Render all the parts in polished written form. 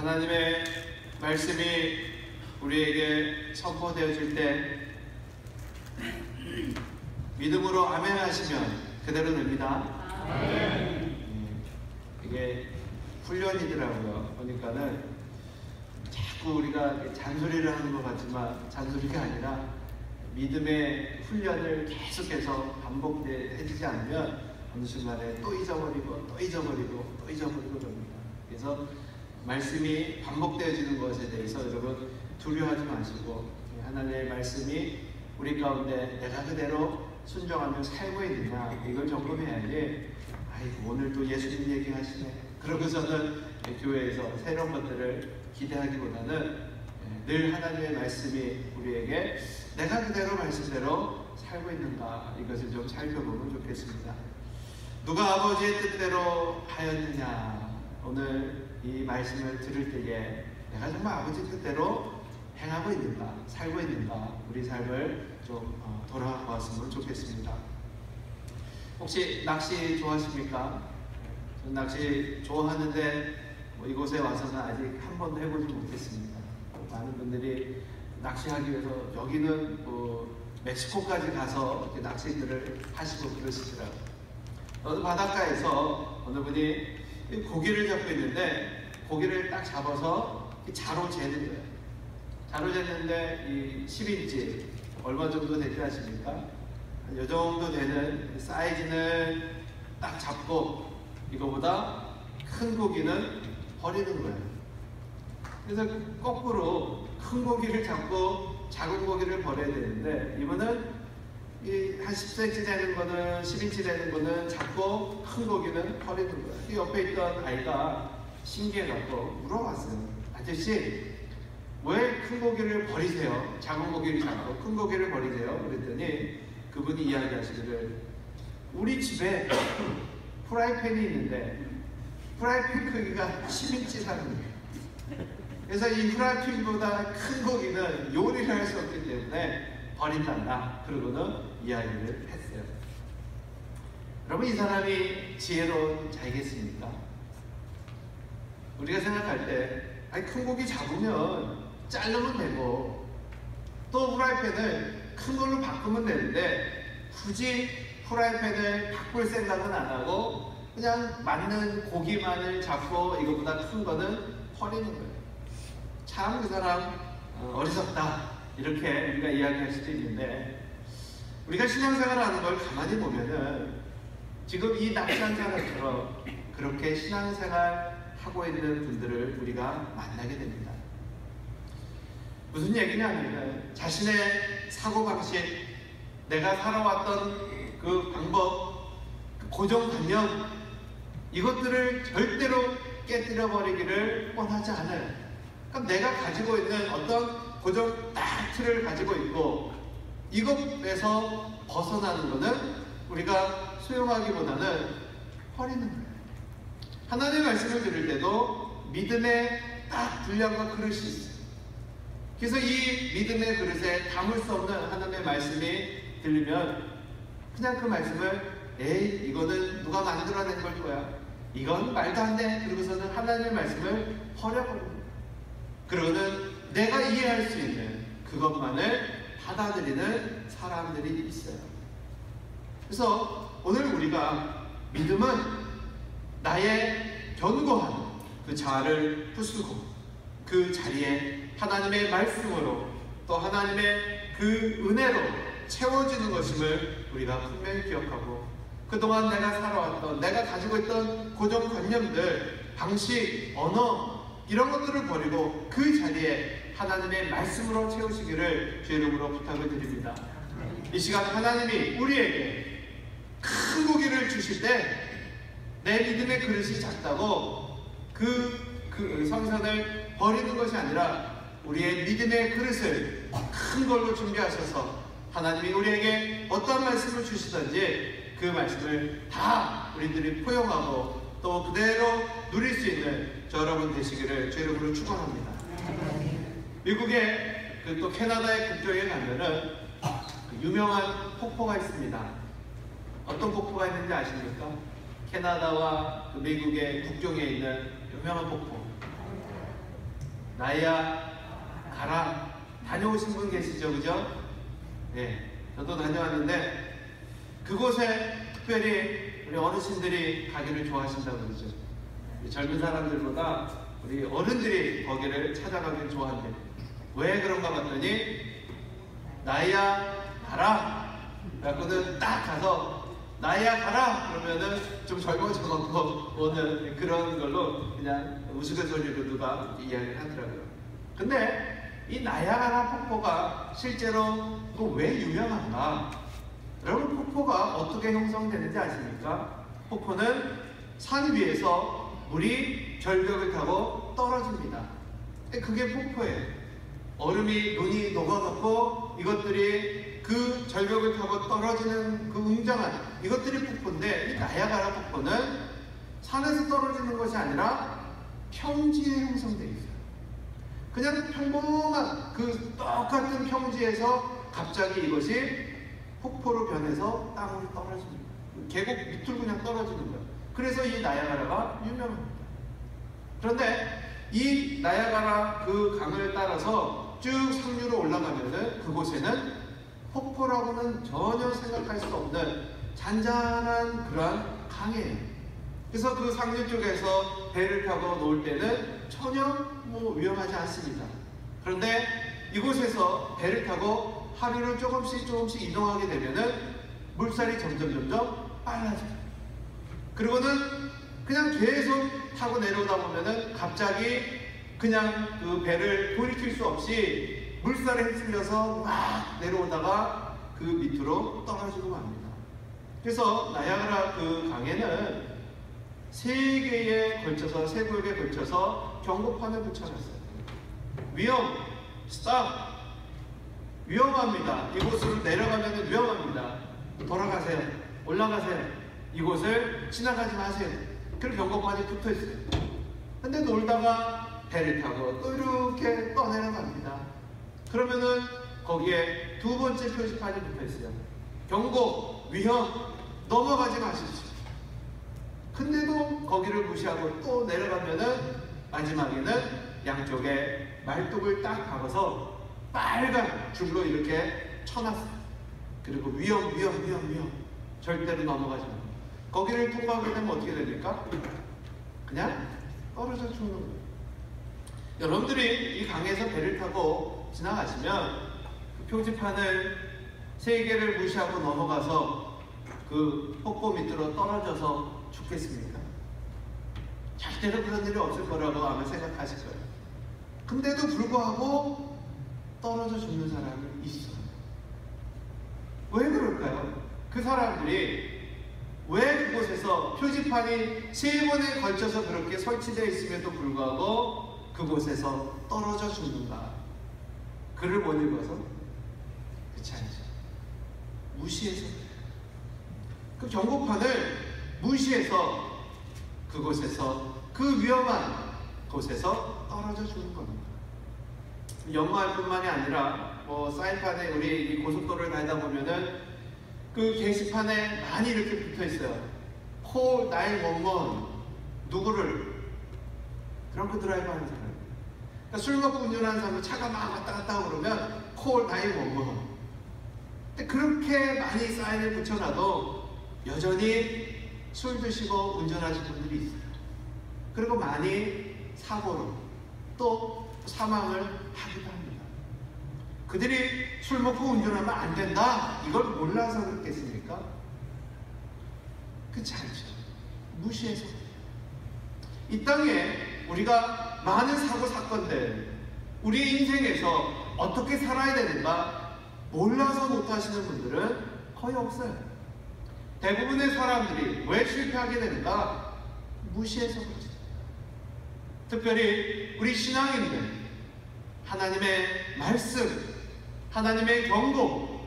하나님의 말씀이 우리에게 선포되어질 때 믿음으로 아멘 하시면 그대로 됩니다. 이게 훈련이더라고요. 보니까는 자꾸 우리가 잔소리를 하는 것 같지만 잔소리가 아니라 믿음의 훈련을 계속해서 반복해지지 않으면 어느 순간에 또 잊어버리고 또 잊어버리고 또 잊어버리고 그럽니다. 그래서 말씀이 반복되어지는 것에 대해서 여러분 두려워하지 마시고 하나님의 말씀이 우리 가운데 내가 그대로 순종하며 살고 있느냐 이걸 점검해야지 아이고 오늘 또 예수님 얘기하시네 그러고서는 교회에서 새로운 것들을 기대하기보다는 늘 하나님의 말씀이 우리에게 내가 그대로 말씀대로 살고 있는가 이것을 좀 살펴보면 좋겠습니다. 누가 아버지의 뜻대로 하였느냐 오늘 이 말씀을 들을 때에 내가 정말 아버지 뜻대로 행하고 있는가 살고 있는가 우리 삶을 좀 돌아보았으면 좋겠습니다. 혹시 낚시 좋아하십니까? 저는 낚시 좋아하는데 이곳에 와서는 아직 한 번도 해보지 못했습니다. 많은 분들이 낚시하기 위해서 여기는 멕시코까지 가서 이렇게 낚시들을 하시고 그러시더라고요. 어느 바닷가에서 어느 분이 고기를 잡고 있는데 고기를 딱 잡아서 자로 재는 거예요. 자로 쟀는데 이 10인치 얼마 정도 되지 아십니까? 이 정도 되는 사이즈는 딱 잡고 이거보다 큰 고기는 버리는 거예요. 그래서 거꾸로 큰 고기를 잡고 작은 고기를 버려야 되는데 이분은 한 10cm 되는 거는 10인치 되는 거는 잡고 큰 고기는 버리는 거예요. 이 옆에 있던 아이가 신기해갖고 물어봤어요. 아저씨 왜 큰 고기를 버리세요? 작은 고기를 잡고 큰 고기를 버리세요? 그랬더니 그분이 이야기하시기를 우리 집에 프라이팬이 있는데 프라이팬 크기가 10인치 사는 거예요. 그래서 이 프라이팬보다 큰 고기는 요리를 할 수 없기 때문에 버린단다. 그러고는 이야기를 했어요. 여러분 이 사람이 지혜로운 자이겠습니까? 우리가 생각할 때 큰 고기 잡으면 자르면 되고 또 프라이팬을 큰 걸로 바꾸면 되는데 굳이 프라이팬을 바꿀 생각은 안 하고 그냥 맞는 고기만을 잡고 이것보다 큰 거는 버리는 거예요. 참 그 사람 어리석다 이렇게 우리가 이야기할 수도 있는데 우리가 신앙생활을 하는 걸 가만히 보면은 지금 이 낚시한 사람처럼 그렇게 신앙생활 하고 있는 분들을 우리가 만나게 됩니다. 무슨 얘기냐면 자신의 사고방식, 내가 살아왔던 그 방법, 그 고정관념 이것들을 절대로 깨뜨려버리기를 원하지 않아요. 그럼 내가 가지고 있는 어떤 고정 딱 틀을 가지고 있고 이것에서 벗어나는 것은 우리가 수용하기보다는 버리는 거예요. 하나님의 말씀을 들을 때도 믿음의 딱 분량과 그릇이 있어요. 그래서 이 믿음의 그릇에 담을 수 없는 하나님의 말씀이 들리면 그냥 그 말씀을 에이 이거는 누가 만들어낸 걸 거야 이건 말도 안 돼 그러고서는 하나님의 말씀을 버려버립니다. 그러고는 내가 이해할 수 있는 그것만을 받아들이는 사람들이 있어요. 그래서 오늘 우리가 믿음은 나의 견고한 그 자아를 부수고 그 자리에 하나님의 말씀으로 또 하나님의 그 은혜로 채워지는 것임을 우리가 분명히 기억하고 그동안 내가 살아왔던 내가 가지고 있던 고정관념들, 방식, 언어 이런 것들을 버리고 그 자리에 하나님의 말씀으로 채우시기를 주의 이름으로 부탁을 드립니다. 이 시간 하나님이 우리에게 큰 고기를 주실 때 내 믿음의 그릇이 작다고 그 성산을 버리는 것이 아니라 우리의 믿음의 그릇을 큰 걸로 준비하셔서 하나님이 우리에게 어떤 말씀을 주시든지 그 말씀을 다 우리들이 포용하고 또 그대로 누릴 수 있는 저 여러분 되시기를 주의 이름으로 축원합니다. 미국의 또 캐나다의 국경에 가면은 유명한 폭포가 있습니다. 어떤 폭포가 있는지 아십니까? 캐나다와 미국의 국경에 있는 유명한 폭포 나야 가라. 다녀오신 분 계시죠? 그죠? 네, 저도 다녀왔는데 그곳에 특별히 우리 어르신들이 가기를 좋아하신다고 그러죠. 젊은 사람들보다 우리 어른들이 거기를 찾아가길 좋아한대요. 왜 그런가 봤더니 나야 가라. 그래갖고는 딱 가서 나야 가라 그러면은 좀 젊어져갖고 오는 그런 걸로 그냥 우스갯소리로 누가 이야기를 하더라고요. 근데 이 나야가라 폭포가 실제로 또 왜 유명한가? 여러분, 폭포가 어떻게 형성되는지 아십니까? 폭포는 산 위에서 물이 절벽을 타고 떨어집니다. 그게 폭포예요. 얼음이 눈이 녹아갖고 이것들이 그 절벽을 타고 떨어지는 그 웅장한 이것들이 폭포인데, 이 나야가라 폭포는 산에서 떨어지는 것이 아니라 평지에 형성되어 있어요. 그냥 평범한 그 똑같은 평지에서 갑자기 이것이 폭포로 변해서 땅으로 떨어집니다. 계곡 밑으로 그냥 떨어지는 거예요. 그래서 이 나야가라가 유명합니다. 그런데 이 나야가라 그 강을 따라서 쭉 상류로 올라가면은 그곳에는 폭포라고는 전혀 생각할 수 없는 잔잔한 그러한 강이에요. 그래서 그 상류 쪽에서 배를 타고 놓을 때는 전혀 위험하지 않습니다. 그런데 이곳에서 배를 타고 하루를 조금씩 이동하게 되면은 물살이 점점 빨라져요. 그리고는 그냥 계속 타고 내려오다 보면은 갑자기 그냥 그 배를 돌이킬 수 없이 물살에 휩쓸려서 막 내려오다가 그 밑으로 떨어지고 맙니다. 그래서 나야가라 그 강에는 세 구역에 걸쳐서 경고판을 붙여놨어요. 위험, 스탑, 위험합니다. 이곳으로 내려가면 위험합니다. 돌아가세요. 올라가세요. 이곳을 지나가지 마세요. 그런 경고판이 붙어 있어요. 근데 놀다가 배를 타고 또 이렇게 떠내려갑니다. 그러면은 거기에 두 번째 표지판이 붙어 있어요. 경고, 위험, 넘어가지 마십시오. 근데도 거기를 무시하고 또 내려가면은 마지막에는 양쪽에 말뚝을 딱 박아서 빨간 줄로 이렇게 쳐놨어요. 그리고 위험, 절대로 넘어가지 마. 거기를 통과하게 되면 어떻게 됩니까? 그냥 떨어져 죽는 거예요. 여러분들이 이 강에서 배를 타고 지나가시면 그 표지판을 세 개를 무시하고 넘어가서 그 폭포 밑으로 떨어져서 죽겠습니까? 절대로 그런 일이 없을 거라고 아마 생각하실 거예요. 근데도 불구하고 떨어져 죽는 사람이 있어요. 왜 그럴까요? 그 사람들이 왜 그곳에서 표지판이 세 번에 걸쳐서 그렇게 설치되어 있음에도 불구하고 그곳에서 떨어져 죽는가? 글을 못 읽어서? 그렇지 않죠. 무시해서 그 경고판을 무시해서 그곳에서 그 위험한 곳에서 떨어져 죽는 겁니다. 연마할 뿐만이 아니라 사인판에 우리 이 고속도로를 다니다 보면은 그 게시판에 많이 이렇게 붙어 있어요. Call 911. 누구를? 드렁크 드라이브 하는 사람. 그러니까 술 먹고 운전하는 사람은 차가 막 왔다 갔다 하고 그러면 Call 911. 근데 그렇게 많이 사인을 붙여놔도 여전히 술 드시고 운전하시는 분들이 있어요. 그리고 많이 사고로 또 사망을 하기도 합니다. 그들이 술 먹고 운전하면 안 된다, 이걸 몰라서 그렇겠습니까? 그렇지 않죠. 무시해서. 이 땅에 우리가 많은 사고 사건들, 우리 인생에서 어떻게 살아야 되는가 몰라서 못하시는 분들은 거의 없어요. 대부분의 사람들이 왜 실패하게 되는가? 무시해서 그렇죠. 특별히 우리 신앙인들, 하나님의 말씀, 하나님의 경고,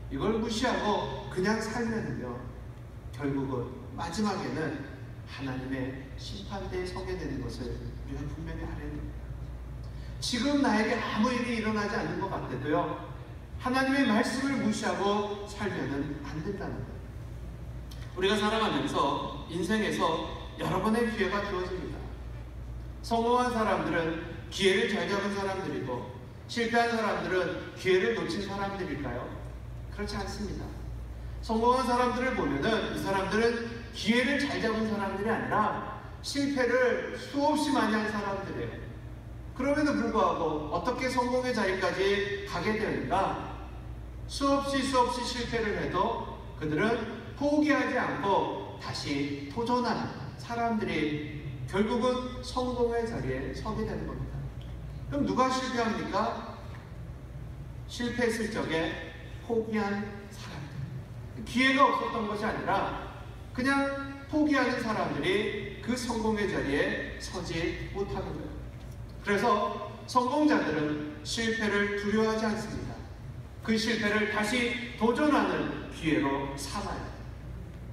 이걸 무시하고 그냥 살면요, 결국은 마지막에는 하나님의 심판대에 서게 되는 것을 우리가 분명히 알아야 됩니다. 지금 나에게 아무 일이 일어나지 않는 것 같아도요, 하나님의 말씀을 무시하고 살면은 안 된다는 거예요. 우리가 살아가면서 인생에서 여러 번의 기회가 주어집니다. 성공한 사람들은 기회를 잘 잡은 사람들이고 실패한 사람들은 기회를 놓친 사람들일까요? 그렇지 않습니다. 성공한 사람들을 보면은 이 사람들은 기회를 잘 잡은 사람들이 아니라 실패를 수없이 많이 한 사람들이에요. 그럼에도 불구하고 어떻게 성공의 자리까지 가게 되는가? 수없이 실패를 해도 그들은 포기하지 않고 다시 도전하는 사람들이 결국은 성공의 자리에 서게 되는 겁니다. 그럼 누가 실패합니까? 실패했을 적에 포기한 사람들. 기회가 없었던 것이 아니라 그냥 포기하는 사람들이 그 성공의 자리에 서지 못하는 거예요. 그래서 성공자들은 실패를 두려워하지 않습니다. 그 실패를 다시 도전하는 기회로 삼아요.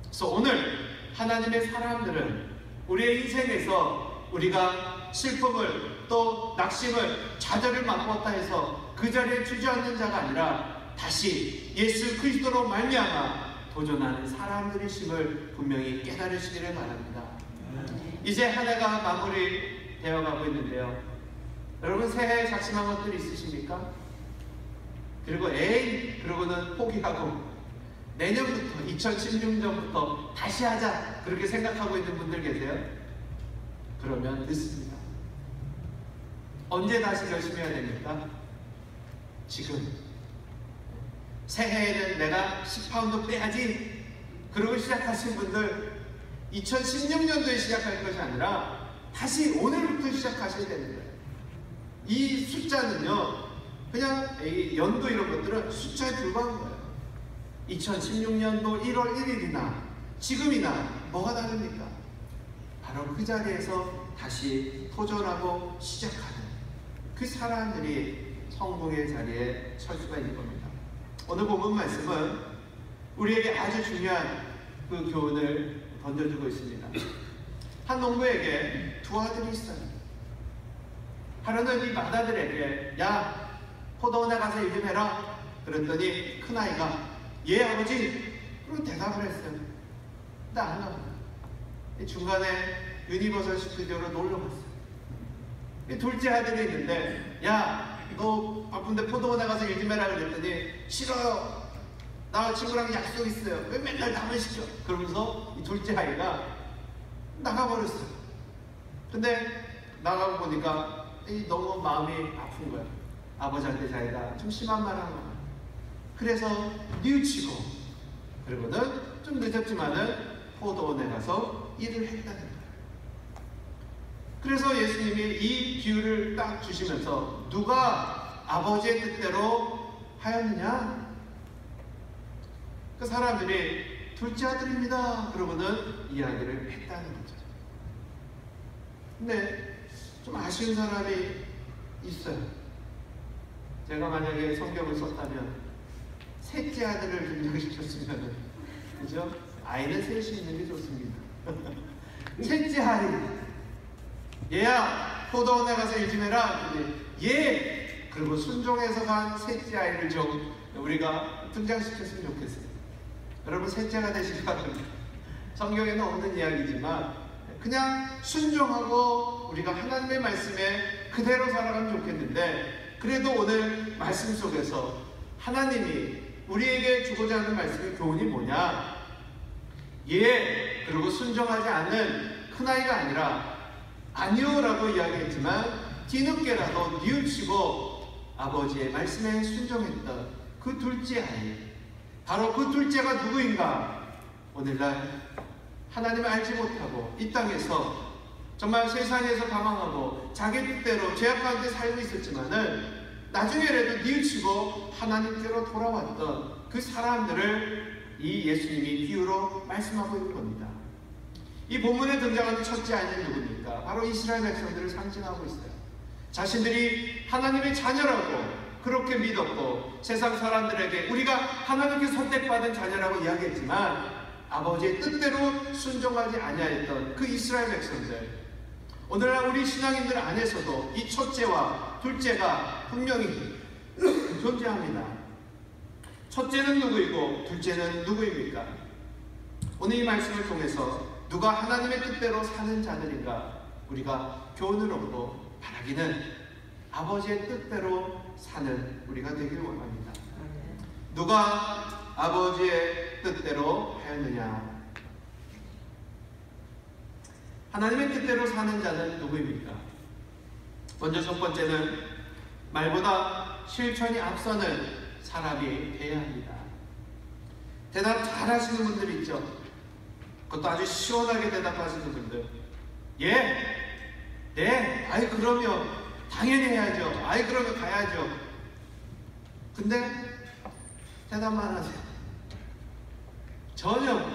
그래서 오늘 하나님의 사람들은 우리의 인생에서 우리가 슬픔을 또 낙심을 좌절을 맛보았다 해서 그 자리에 주저앉는 자가 아니라 다시 예수 그리스도로 말미암아 도전하는 사람들이심을 분명히 깨달으시기를 바랍니다. 이제 한 해가 마무리되어 가고 있는데요. 여러분 새해에 작심한 것들이 있으십니까? 그리고 그러고는 포기하고 내년부터 2016년부터 다시 하자 그렇게 생각하고 있는 분들 계세요? 그러면 늦습니다. 언제 다시 열심히 해야 됩니까? 지금. 새해에는 내가 10파운드 빼야지 그러고 시작하신 분들 2016년도에 시작할 것이 아니라 다시 오늘부터 시작하셔야 되는 거예요. 이 숫자는요 그냥 이 연도 이런 것들은 숫자에 불과한 거예요. 2016년도 1월 1일이나 지금이나 뭐가 다릅니까? 바로 그 자리에서 다시 도전하고 시작하는 그 사람들이 성공의 자리에 설 수가 있는 겁니다. 오늘 본문 말씀은 우리에게 아주 중요한 그 교훈을 던져주고 있습니다. 한 농부에게 두 아들이 있어요. 하루는 이 맏아들에게 야 포도원에 가서 일 좀 해라 그랬더니 큰아이가 예 아버지 그리고 대답을 했어요. 나 안 갑니다. 중간에 유니버설 스튜디오로 놀러 갔어요. 둘째 아들이 있는데 야 너 바쁜데 포도원에 가서 일 좀 해라 그랬더니 싫어요. 나 친구랑 약속 있어요. 왜 맨날 나만 시켜? 그러면서 이 둘째 아이가 나가버렸어요. 근데 나가고 보니까 너무 마음이 아픈 거야. 아버지한테 자기가 좀 심한 말 한 거야. 그래서 뉘우치고 그리고는 좀 늦었지만은 포도원에 가서 일을 했다는 거예요. 그래서 예수님이 이 비유를 딱 주시면서 누가 아버지의 뜻대로 하였느냐? 그 사람들이 둘째 아들입니다. 그러고는 이야기를 했다는 거죠. 근데 좀 아쉬운 사람이 있어요. 제가 만약에 성경을 썼다면 셋째 아들을 등장시켰으면 그죠? 아이는 셋이 있는 게 좋습니다. 셋째 아이 얘야 포도원에 가서 일 좀 해라. 예. 그리고 순종해서 간 셋째 아이를 좀 우리가 등장시켰으면 좋겠어요. 여러분 셋째가 되시기 바랍니다. 성경에는 없는 이야기지만 그냥 순종하고 우리가 하나님의 말씀에 그대로 살아가면 좋겠는데 그래도 오늘 말씀 속에서 하나님이 우리에게 주고자 하는 말씀의 교훈이 뭐냐? 예. 그리고 순종하지 않는 큰아이가 아니라 아니요 라고 이야기했지만 뒤늦게라도 뉘우치고 아버지의 말씀에 순종했던 그 둘째 아이, 바로 그 둘째가 누구인가? 오늘날 하나님을 알지 못하고 이 땅에서 정말 세상에서 방황하고 자기 뜻대로 죄악 가운데 살고 있었지만은 나중에라도 뉘우치고 하나님께로 돌아왔던 그 사람들을 이 예수님이 비유로 말씀하고 있는 겁니다. 이 본문에 등장하는 첫째 아이는 누굽니까? 바로 이스라엘 백성들을 상징하고 있어요. 자신들이 하나님의 자녀라고 그렇게 믿었고 세상 사람들에게 우리가 하나님께 선택받은 자녀라고 이야기했지만 아버지의 뜻대로 순종하지 아니하였던 그 이스라엘 백성들, 오늘날 우리 신앙인들 안에서도 이 첫째와 둘째가 분명히 존재합니다. 첫째는 누구이고 둘째는 누구입니까? 오늘 이 말씀을 통해서 누가 하나님의 뜻대로 사는 자들인가 우리가 교훈을 얻고 바라기는 아버지의 뜻대로 사는 우리가 되길 원합니다. 누가 아버지의 뜻대로 하였느냐? 하나님의 뜻대로 사는 자는 누구입니까? 먼저 첫 번째는 말보다 실천이 앞서는 사람이 되어야 합니다. 대답 잘 하시는 분들 있죠? 그것도 아주 시원하게 대답하시는 분들. 예, 네, 아이 그러면 당연히 해야죠. 아이 그러면 가야죠. 근데 대답만 하세요. 전혀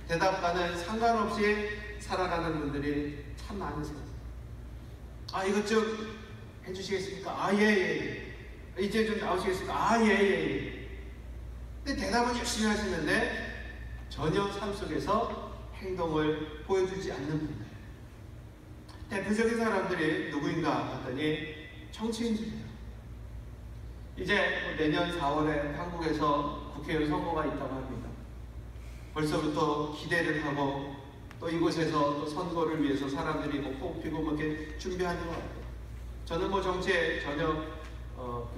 대답과는 상관없이 살아가는 분들이 참 많으세요. 아, 이것 좀 해주시겠습니까? 아, 예. 이제 좀 나오시겠습니까? 아, 예. 근데 대답은 열심히 하시는데 전혀 삶 속에서 행동을 보여주지 않는 분들. 대표적인 사람들이 누구인가 봤더니 정치인들이에요. 이제 내년 4월에 한국에서 국회의원 선거가 있다고 합니다. 벌써부터 기대를 하고 또 이곳에서 또 선거를 위해서 사람들이 뽑히고 이렇게 준비하는 것 같아요. 저는 정치에 전혀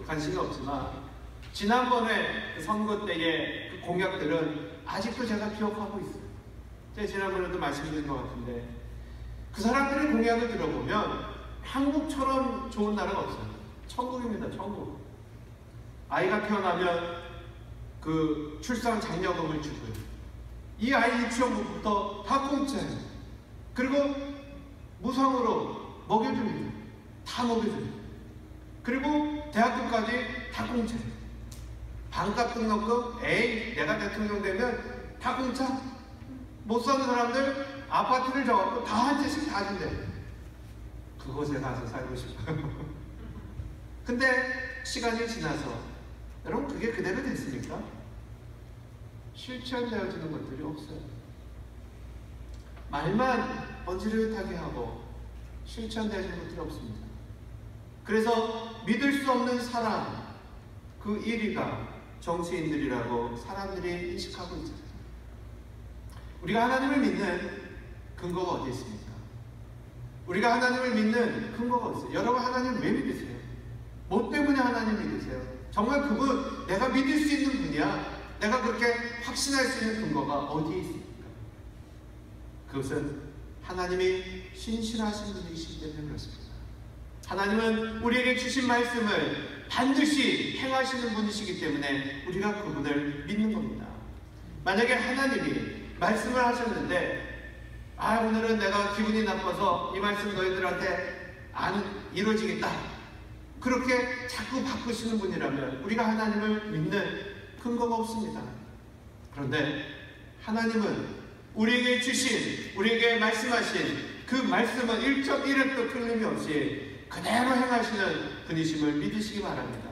관심이 없지만 지난번에 그 선거 때의 그 공약들은 아직도 제가 기억하고 있어요. 제가 지난번에도 말씀드린 것 같은데 그 사람들의 공약을 들어보면 한국처럼 좋은 나라가 없어요. 천국입니다. 천국. 아이가 태어나면 그 출산 장려금을 주고요. 이 아이 유치원부터 다 공짜예요. 그리고 무상으로 먹여줍니다. 다 먹여줍니다. 그리고 대학교까지 다 공짜예요. 반값 등록금, 에이 내가 대통령 되면 다 공짜. 못 사는 사람들 아파트를 정하고 다 한 채씩 다 준대. 그곳에 가서 살고 싶어요. 근데 시간이 지나서 여러분 그게 그대로 됐습니까? 실천되어지는 것들이 없어요. 말만 번지르르하게 하고 실천되어지는 것들이 없습니다. 그래서 믿을 수 없는 사람, 그 1위가 정치인들이라고 사람들이 인식하고 있잖아요. 우리가 하나님을 믿는 근거가 어디 있습니까? 우리가 하나님을 믿는 근거가 어디 있어요? 여러분 하나님 왜 믿으세요? 뭐 때문에 하나님 믿으세요? 정말 그분 내가 믿을 수 있는 분이야. 내가 그렇게 확신할 수 있는 근거가 어디에 있습니까? 그것은 하나님이 신실하신 분이시기 때문에 그렇습니다. 하나님은 우리에게 주신 말씀을 반드시 행하시는 분이시기 때문에 우리가 그분을 믿는 겁니다. 만약에 하나님이 말씀을 하셨는데 오늘은 내가 기분이 나빠서 이 말씀 너희들한테 안 이루어지겠다. 그렇게 자꾸 바꾸시는 분이라면 우리가 하나님을 믿는 근거가 없습니다. 그런데 하나님은 우리에게 주신, 우리에게 말씀하신 그 말씀은 1.1획도 틀림이 없이 그대로 행하시는 분이심을 믿으시기 바랍니다.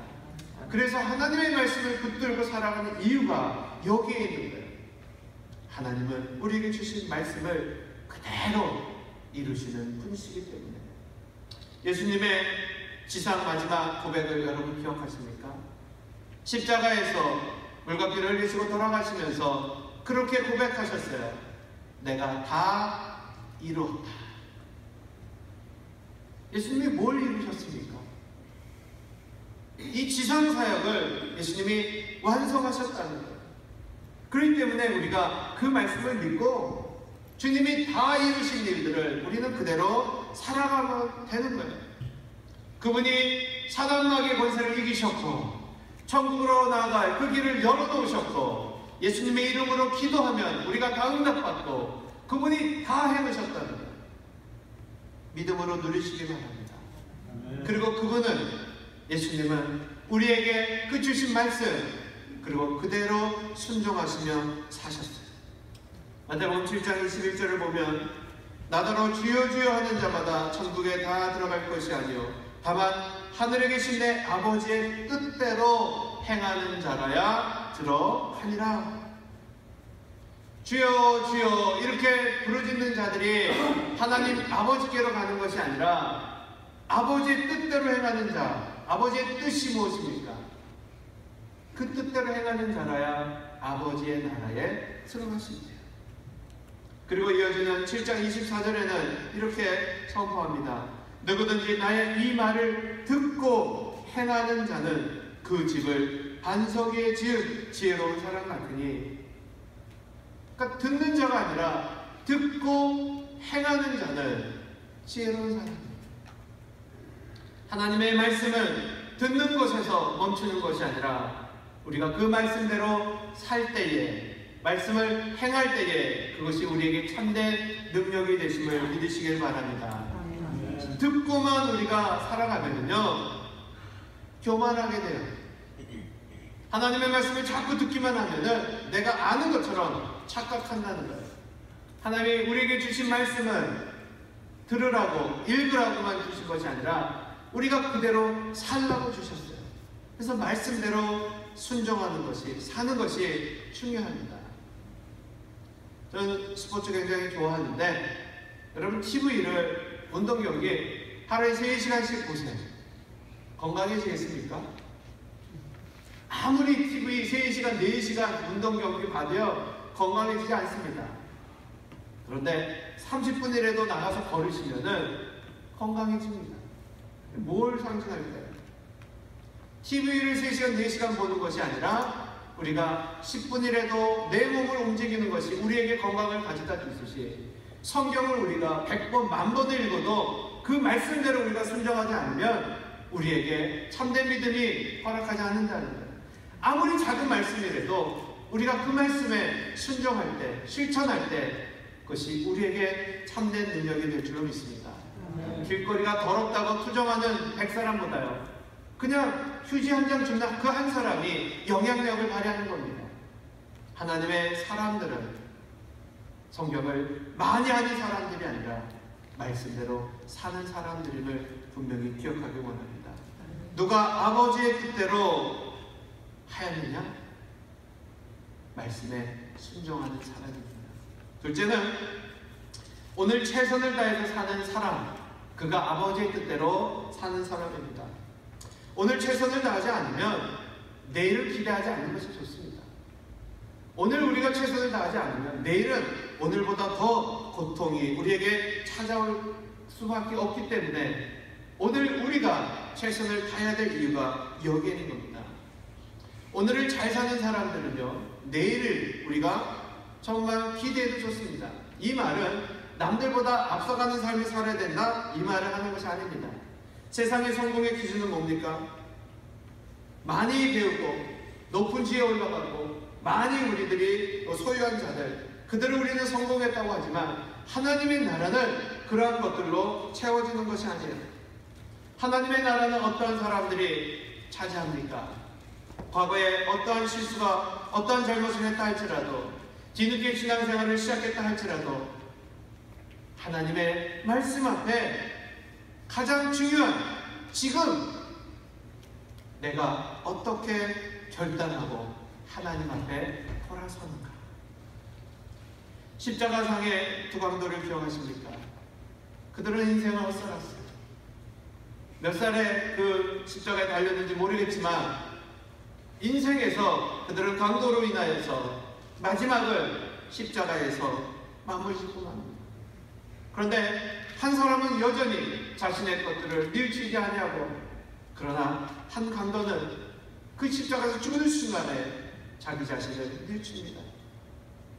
그래서 하나님의 말씀을 붙들고 살아가는 이유가 여기에 있는 거예요. 하나님은 우리에게 주신 말씀을 그대로 이루시는 분이시기 때문에. 예수님의 지상 마지막 고백을 여러분 기억하십니까? 십자가에서 물과 피를 흘리시고 돌아가시면서 그렇게 고백하셨어요. 내가 다 이루었다. 예수님이 뭘 이루셨습니까? 이 지상 사역을 예수님이 완성하셨다는 거예요. 그렇기 때문에 우리가 그 말씀을 믿고 주님이 다 이루신 일들을 우리는 그대로 살아가면 되는 거예요. 그분이 사단마귀의 권세를 이기셨고 천국으로 나아갈 그 길을 열어놓으셨고 예수님의 이름으로 기도하면 우리가 다 응답받고 그분이 다 해놓으셨다는 거예요. 믿음으로 누리시기 바랍니다. 그리고 그분은, 예수님은 우리에게 그 주신 말씀 그리고 그대로 순종하시며 사셨어요. 마태복음 7장 21절을 보면 나더러 주여 주여 하는 자마다 천국에 다 들어갈 것이 아니요 다만 하늘에 계신 내 아버지의 뜻대로 행하는 자라야 들어가니라. 주여 주여 이렇게 부르짖는 자들이 하나님 아버지께로 가는 것이 아니라 아버지의 뜻대로 행하는 자, 아버지의 뜻이 무엇입니까? 그 뜻대로 행하는 자라야 아버지의 나라에 들어가십니다. 그리고 이어지는 7장 24절에는 이렇게 선포합니다. 누구든지 나의 이 말을 듣고 행하는 자는 그 집을 반석 위에 지은 지혜로운 사람 같으니, 그러니까 듣는 자가 아니라 듣고 행하는 자는 지혜로운 사람입니다. 하나님의 말씀은 듣는 것에서 멈추는 것이 아니라 우리가 그 말씀대로 살 때에, 말씀을 행할 때에 그것이 우리에게 참된 능력이 되심을 믿으시길 바랍니다. 듣고만 우리가 살아가면요 교만하게 돼요. 하나님의 말씀을 자꾸 듣기만 하면은 내가 아는 것처럼 착각한다는 거예요. 하나님이 우리에게 주신 말씀은 들으라고, 읽으라고만 주신 것이 아니라 우리가 그대로 살라고 주셨어요. 그래서 말씀대로 순종하는 것이, 사는 것이 중요합니다. 저는 스포츠 굉장히 좋아하는데, 여러분 TV를, 운동 경기 하루에 3시간씩 보세요. 건강해지겠습니까? 아무리 TV 3시간, 4시간 운동 경기 봐도요 건강해지지 않습니다. 그런데 30분이라도 나가서 걸으시면은 건강해집니다. 뭘 상징할까요? TV를 3시간, 4시간 보는 것이 아니라 우리가 10분이라도 내 몸을 움직이는 것이 우리에게 건강을 가져다 주듯이, 성경을 우리가 100번, 10,000번을 읽어도 그 말씀대로 우리가 순종하지 않으면 우리에게 참된 믿음이 허락하지 않는다는 거예요. 아무리 작은 말씀이라도 우리가 그 말씀에 순종할 때, 실천할 때 그것이 우리에게 참된 능력이 될 줄로 믿습니다. 길거리가 더럽다고 투정하는 100사람보다요 그냥 휴지 한 장 준 그 한 사람이 영향력을 발휘하는 겁니다. 하나님의 사람들은 성경을 많이 하는 사람들이 아니라 말씀대로 사는 사람들임을 분명히 기억하기 원합니다. 누가 아버지의 뜻대로 하였느냐? 말씀에 순종하는 사람입니다. 둘째는 오늘 최선을 다해서 사는 사람, 그가 아버지의 뜻대로 사는 사람입니다. 오늘 최선을 다하지 않으면 내일을 기대하지 않는 것이 좋습니다. 오늘 우리가 최선을 다하지 않으면 내일은 오늘보다 더 고통이 우리에게 찾아올 수밖에 없기 때문에 오늘 우리가 최선을 다해야 될 이유가 여기에 있는 겁니다. 오늘을 잘 사는 사람들은요 내일을 우리가 정말 기대해도 좋습니다. 이 말은 남들보다 앞서가는 삶을 살아야 된다, 이 말을 하는 것이 아닙니다. 세상의 성공의 기준은 뭡니까? 많이 배우고 높은 지에 올라가고 많이 우리들이 소유한 자들, 그들을 우리는 성공했다고 하지만 하나님의 나라는 그러한 것들로 채워지는 것이 아니에요. 하나님의 나라는 어떠한 사람들이 차지합니까? 과거에 어떠한 실수가, 어떠한 잘못을 했다 할지라도, 뒤늦게 신앙생활을 시작했다 할지라도 하나님의 말씀 앞에 가장 중요한 지금 내가 어떻게 결단하고 하나님 앞에 돌아서는가. 십자가상의 두 강도를 기억하십니까? 그들은 인생을 헛살았어요. 몇 살에 그 십자가에 달렸는지 모르겠지만 인생에서 그들은 강도로 인하여서 마지막을 십자가에서 마무리 짓고 맙니다. 그런데 한 사람은 여전히 자신의 것들을 밀치지 아니하고, 그러나 한 강도는 그 십자가에서 죽는 순간에 자기 자신을 늙힙니다.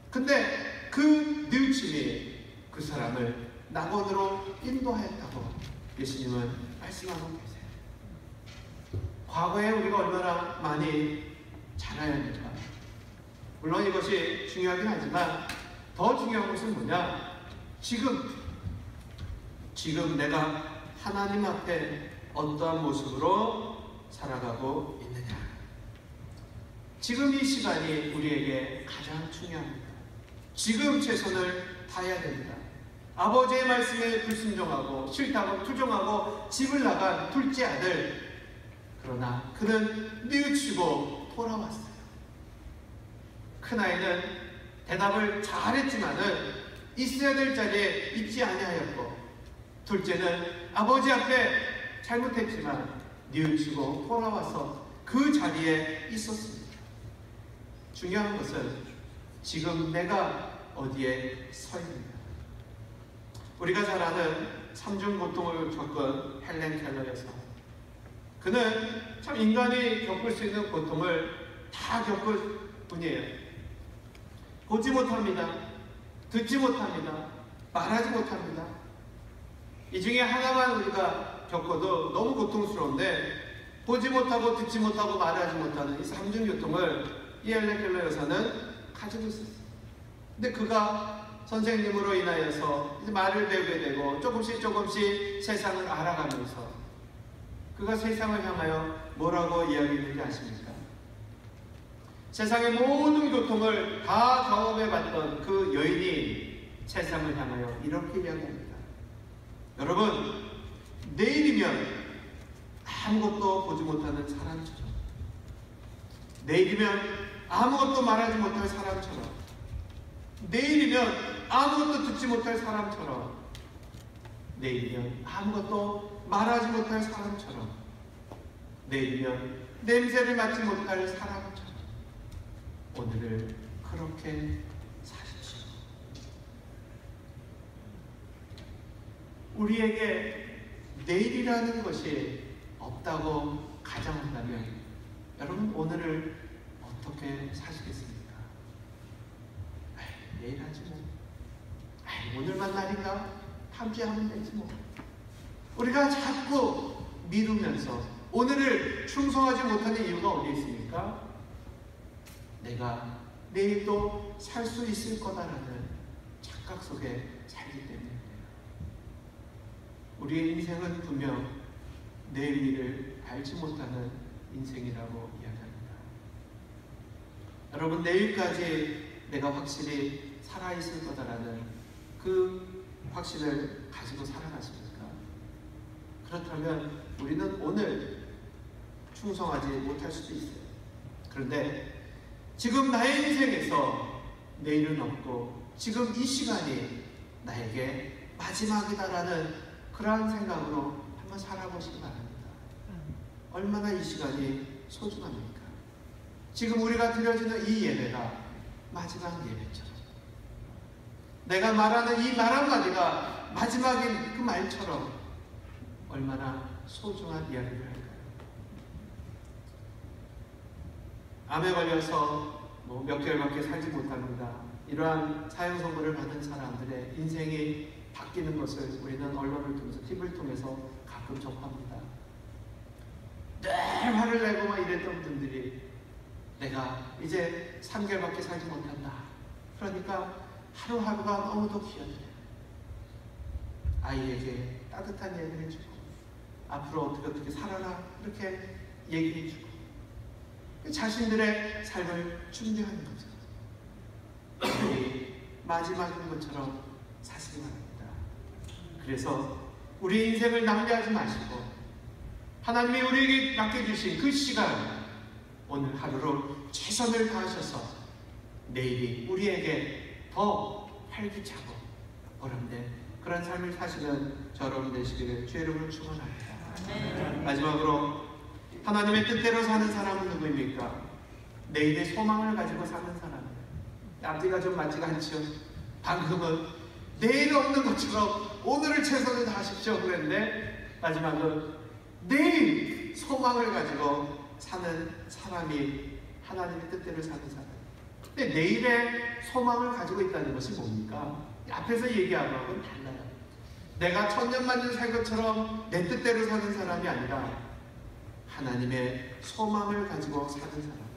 근데 그 늙힘이 그 사람을 낙원으로 인도하였다고 예수님은 말씀하고 계세요. 과거에 우리가 얼마나 많이 자라야 합니까? 물론 이것이 중요하긴 하지만 더 중요한 것은 뭐냐? 지금 내가 하나님 앞에 어떠한 모습으로 살아가고 있느냐. 지금 이 시간이 우리에게 가장 중요합니다. 지금 최선을 다해야 됩니다. 아버지의 말씀에 불순종하고 싫다고 투정하고 집을 나간 둘째 아들, 그러나 그는 뉘우치고 돌아왔어요. 큰아이는 대답을 잘했지만은 있어야 될 자리에 있지 아니하였고, 둘째는 아버지 앞에 잘못했지만 뉘우치고 돌아와서 그 자리에 있었습니다. 중요한 것은 지금 내가 어디에 서 있는가. 우리가 잘 아는 삼중 고통을 겪은 헬렌 켈러 여사. 그는 참 인간이 겪을 수 있는 고통을 다 겪을 분이에요. 보지 못합니다. 듣지 못합니다. 말하지 못합니다. 이 중에 하나만 우리가 겪어도 너무 고통스러운데, 보지 못하고 듣지 못하고 말하지 못하는 이 삼중 고통을 이 헬렌 켈러 여사는 가지고 있었어요. 근데 그가 선생님으로 인하여서 이제 말을 배우게 되고 조금씩 세상을 알아가면서 그가 세상을 향하여 뭐라고 이야기했는지 아십니까? 세상의 모든 고통을 다 경험해봤던 그 여인이 세상을 향하여 이렇게 이야기합니다. 여러분, 내일이면 아무것도 보지 못하는 사람처럼, 내일이면 아무것도 말하지 못할 사람처럼, 내일이면 아무것도 듣지 못할 사람처럼, 내일이면 아무것도 말하지 못할 사람처럼, 내일이면 냄새를 맡지 못할 사람처럼 오늘을 그렇게 사십시오. 우리에게 내일이라는 것이 없다고 가정한다면 여러분 오늘을 어떻게 사시겠습니까? 내일 하지 뭐. 오늘만 날인가? 다음 주에 하면 되지 뭐. 우리가 자꾸 미루면서 오늘을 충성하지 못하는 이유가 어디에 있습니까? 내가 내일도 살 수 있을 거다라는 착각 속에 살기 때문입니다. 우리의 인생은 분명 내일 일을 알지 못하는 인생이라고 이야기합니다. 여러분, 내일까지 내가 확실히 살아있을 거다라는 그 확신을 가지고 살아가십니까? 그렇다면 우리는 오늘 충성하지 못할 수도 있어요. 그런데 지금 나의 인생에서 내일은 없고 지금 이 시간이 나에게 마지막이다라는 그러한 생각으로 한번 살아보시기 바랍니다. 얼마나 이 시간이 소중합니까? 지금 우리가 드려지는 이 예배가 마지막 예배처럼, 내가 말하는 이 말 한마디가 마지막인 그 말처럼 얼마나 소중한 이야기를 할까요? 암에 걸려서 몇 개월밖에 살지 못합니다. 이러한 사형 선고를 받은 사람들의 인생이 바뀌는 것을 우리는 언론을 통해서, TV를 통해서 가끔 접합니다. 늘 화를 내고 막 이랬던 분들이 내가 이제 3개월밖에 살지 못한다. 그러니까 하루하루가 너무도 귀하더래요. 아이에게 따뜻한 얘기를 해주고 앞으로 어떻게 살아라 이렇게 얘기해주고 자신들의 삶을 준비하는 거죠. 마지막인 것처럼 사시기 바랍니다. 그래서 우리 인생을 낭비하지 마시고 하나님이 우리에게 맡겨주신 그 시간, 오늘 하루를 최선을 다하셔서 내일이 우리에게 더 활기차고 보람된 그런 삶을 사시는 저 여러분 되시기를 주의 이름으로 축원합니다. 마지막으로 하나님의 뜻대로 사는 사람은 누구입니까? 내일의 소망을 가지고 사는 사람이에요. 앞뒤가 좀 맞지가 않죠. 방금은 내일 없는 것처럼 오늘을 최선을 다하십시오 그랬는데 마지막은 내일 소망을 가지고 사는 사람이 하나님의 뜻대로 사는 사람. 근데 내일의 소망을 가지고 있다는 것이 뭡니까? 앞에서 얘기한 거하고는 달라요. 내가 천년만년 살 것처럼 내 뜻대로 사는 사람이 아니라 하나님의 소망을 가지고 사는 사람.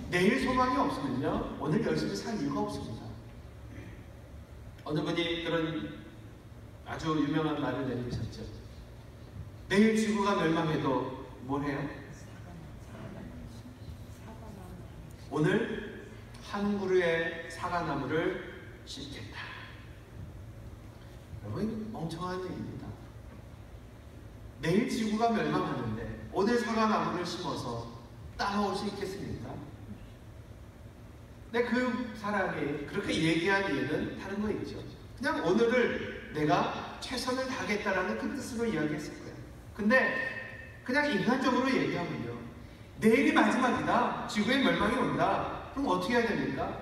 내일 소망이 없으면요 오늘 열심히 살 이유가 없습니다. 어느 분이 그런 아주 유명한 말을 내놓으셨죠. 내일 지구가 멸망해도 뭘 해요? 오늘 한 그루의 사과나무를 심겠다. 여러분, 멍청한 얘기입니다. 내일 지구가 멸망하는데 오늘 사과나무를 심어서 따먹을 수 있겠습니까? 근데 그 사람이 그렇게 얘기한 이유는 다른 거 있죠. 그냥 오늘을 내가 최선을 다하겠다라는 그 뜻으로 이야기했을 거예요. 근데 그냥 인간적으로 얘기하면요, 내일이 마지막이다, 지구의 멸망이 온다, 그럼 어떻게 해야 됩니까?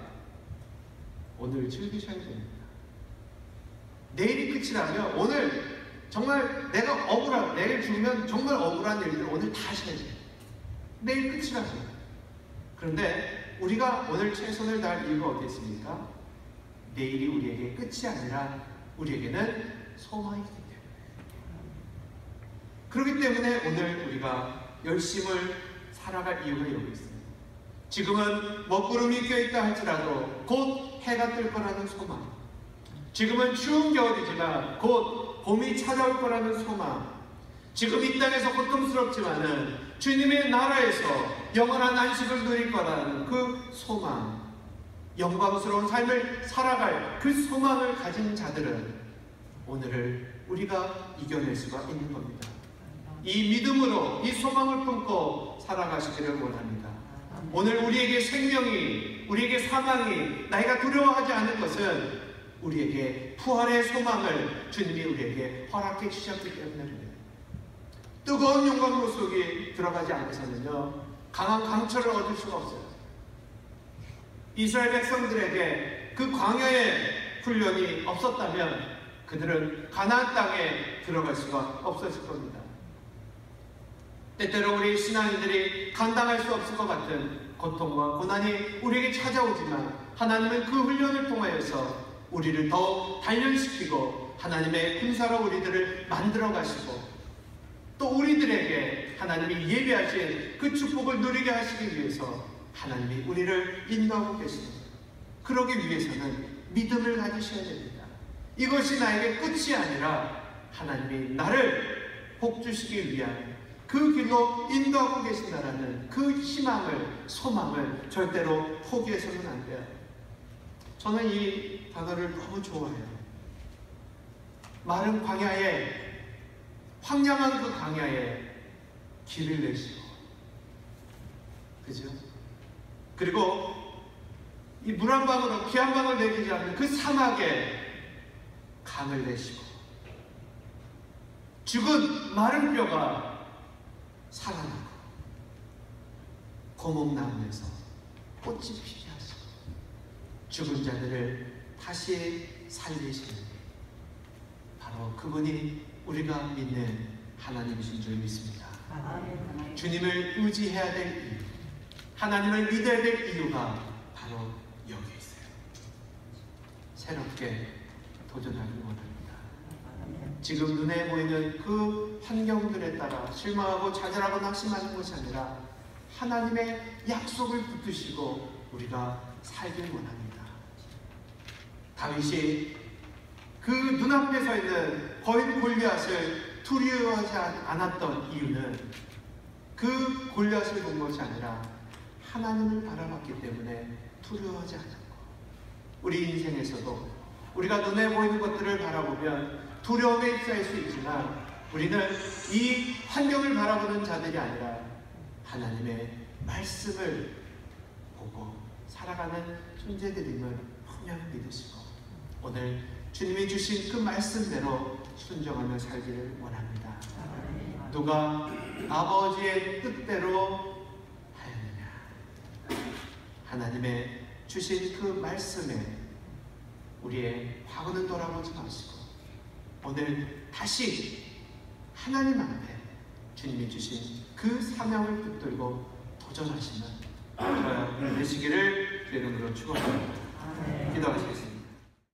오늘 즐기셔야 됩니다. 내일이 끝이라면 오늘 정말 내가 억울한, 내일 죽으면 정말 억울한 일들을 오늘 다 하셔야 돼요. 내일 끝이라고. 그런데 우리가 오늘 최선을 다할 이유가 어디 있습니까? 내일이 우리에게 끝이 아니라 우리에게는 소망이 있기 때문에. 그렇기 때문에 오늘 우리가 열심을 살아갈 이유가 여기 있습니다. 지금은 먹구름이 껴있다 할지라도 곧 해가 뜰 거라는 소망, 지금은 추운 겨울이지만 곧 봄이 찾아올 거라는 소망, 지금 이 땅에서 고통스럽지만은 주님의 나라에서 영원한 안식을 누릴 거라는 그 소망, 영광스러운 삶을 살아갈 그 소망을 가진 자들은 오늘을 우리가 이겨낼 수가 있는 겁니다. 이 믿음으로 이 소망을 품고 살아가시기를 원합니다. 오늘 우리에게 생명이, 우리에게 사망이, 나이가 두려워하지 않을 것은 우리에게 부활의 소망을 주님이 우리에게 허락해 주셨기 때문입니다. 뜨거운 영광로 속에 들어가지 않고서는요, 강한 강철을 얻을 수가 없어요. 이스라엘 백성들에게 그 광야의 훈련이 없었다면 그들은 가나안 땅에 들어갈 수가 없었을 겁니다. 때때로 우리 신앙인들이 감당할 수 없을 것 같은 고통과 고난이 우리에게 찾아오지만 하나님은 그 훈련을 통하여서 우리를 더 단련시키고 하나님의 군사로 우리들을 만들어 가시고 또 우리들에게 하나님이 예비하신 그 축복을 누리게 하시기 위해서 하나님이 우리를 인도하고 계십니다. 그러기 위해서는 믿음을 가지셔야 됩니다. 이것이 나에게 끝이 아니라 하나님이 나를 복주시기 위한 그 길로 인도하고 계신다라는 그 희망을, 소망을 절대로 포기해서는 안 돼요. 저는 이 단어를 너무 좋아해요. 마른 광야에, 황량한 그 광야에 길을 내시고, 그죠? 그리고 이 물 한 방울로, 피 한 방울 내리지 않는 그 사막에 강을 내시고, 죽은 마른 뼈가 살아나고, 고목나무에서 꽃이 피게 하시고, 죽은 자들을 다시 살리시는, 바로 그분이 우리가 믿는 하나님이신 줄 믿습니다. 주님을 의지해야 될 이유, 하나님을 믿어야 될 이유가 바로 여기 있어요. 새롭게 도전하기 원합니다. 지금 눈에 보이는 그 환경들에 따라 실망하고 좌절하고 낙심하는 것이 아니라 하나님의 약속을 붙드시고 우리가 살길 원합니다. 다윗이 그 눈앞에 서 있는 거인 골리앗을 두려워하지 않았던 이유는 그 골리앗을 본 것이 아니라 하나님을 바라봤기 때문에 두려워하지 않았고, 우리 인생에서도 우리가 눈에 보이는 것들을 바라보면 두려움에 휩싸일 수 있지만 우리는 이 환경을 바라보는 자들이 아니라 하나님의 말씀을 보고 살아가는 존재들임을 분명히 믿으시고 오늘 주님이 주신 그 말씀대로 순종하며 살기를 원합니다. 누가 아버지의 뜻대로 하였느냐. 하나님의 주신 그 말씀에 우리의 과거는 돌아보지 마시고 오늘 다시 하나님 앞에 주님이 주신 그 사명을 붙들고 도전하시는 저와 되시기를 이름으로 축원합니다. 기도하시겠습니다.